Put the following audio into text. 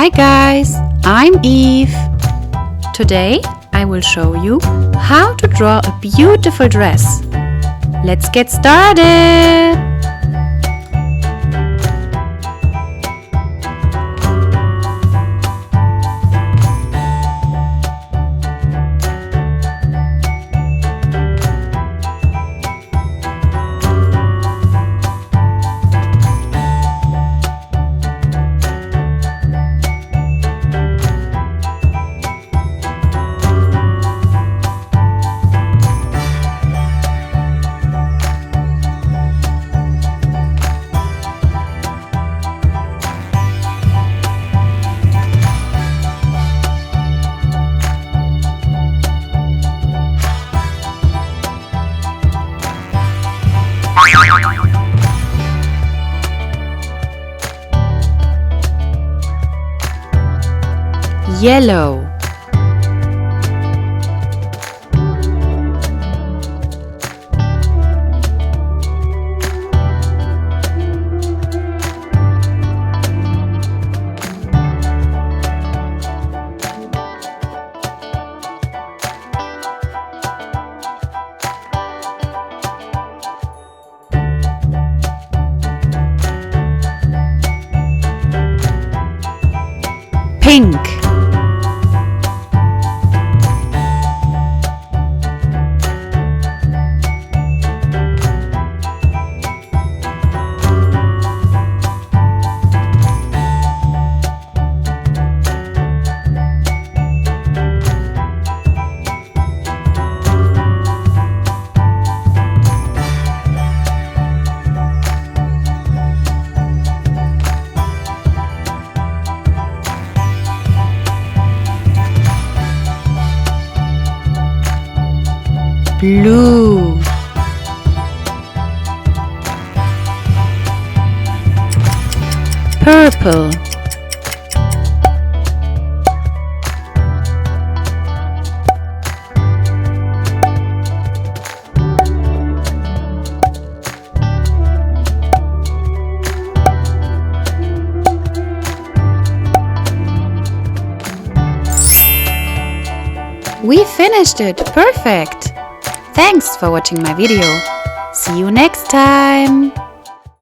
Hi guys, I'm Eve. Today I will show you how to draw a beautiful dress. Let's get started! Yellow, pink, blue, purple, we finished it! Perfect! Thanks for watching my video. See you next time!